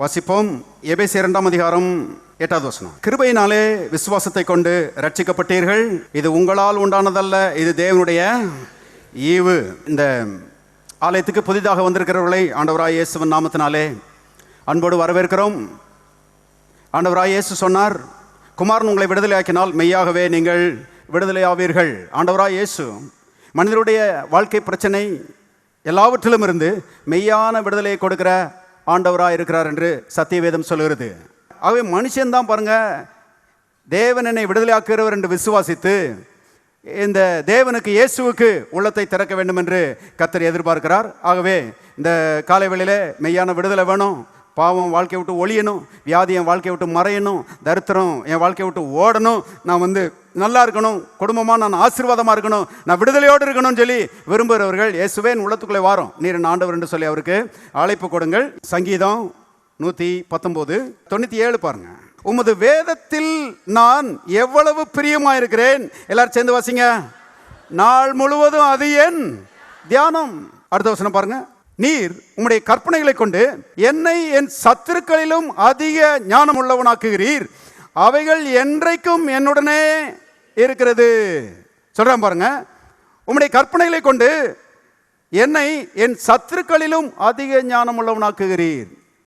வாசிப்போம். எபேசியர் 2 அதிகாரம் 8வது வசனம். கிருபையினாலே விசுவாசத்தை கொண்டு ரட்சிக்கப்பட்டீர்கள், இது உங்களால் உண்டானதல்ல, இது தேவனுடைய ஈவு. இந்த ஆலயத்துக்கு புதிதாக வந்திருக்கிறவர்களை ஆண்டவராய் இயேசுவின் நாமத்தினாலே அன்போடு வரவேற்கிறோம். ஆண்டவராய் இயேசு சொன்னார், குமாரன் உங்களை விடுதலை ஆக்கினால் மெய்யாகவே நீங்கள் விடுதலை ஆவீர்கள். ஆண்டவராய் இயேசு மனிதனுடைய வாழ்க்கை பிரச்சனை எல்லாவற்றிலும் இருந்து மெய்யான விடுதலையை கொடுக்கிற ஆண்டவராக இருக்கிறார் என்று சத்தியவேதம் சொல்கிறது. ஆகவே மனுஷன்தான் பாருங்க, தேவன் என்னை விடுதலை ஆக்குகிறவர் என்று விசுவாசித்து இந்த தேவனுக்கு இயேசுவுக்கு உள்ளத்தை திறக்க வேண்டும் என்று கர்த்தர் எதிர்பார்க்கிறார். ஆகவே இந்த காலை வேளையிலே மெய்யான விடுதலை வேணும். பாவம் வாழ்க்கையை விட்டு ஒழியணும், வியாதி என் வாழ்க்கையை விட்டு மறையணும், தரித்திரம் என் வாழ்க்கையை விட்டு ஓடணும், நான் நல்லா இருக்கணும், குடும்பமாக நான் ஆசீர்வாதமாக இருக்கணும், நான் விடுதலையோடு இருக்கணும்னு சொல்லி விரும்புகிறவர்கள் இயேசுவே என் உள்ளத்துக்குள்ளே வாரும், நீர் என் ஆண்டவர் என்று சொல்லி அவருக்கு அழைப்பு கொடுங்கள். சங்கீதம் 119:97 பாருங்க. உமது வேதத்தில் நான் எவ்வளவு பிரியமாயிருக்கிறேன். எல்லாரும் சேர்ந்து வாசிங்க. நாள் முழுவதும் அது என் தியானம். அடுத்த வசனம் பாருங்க. நீர் உம்முடைய கற்பனைகளை கொண்டு என்னை என் சத்துருக்களிலும் அதிக ஞானம் உள்ளவனாக்குகிறீர், அவைகள் என்றைக்கும் என்னுடனே இருக்கிறது. சொல்றேன் பாருங்க. உம்முடைய கற்பனைகளை கொண்டு என்னை என் சத்துருக்களிலும் அதிக ஞானம் உள்ளவனாக்குகிறீர்.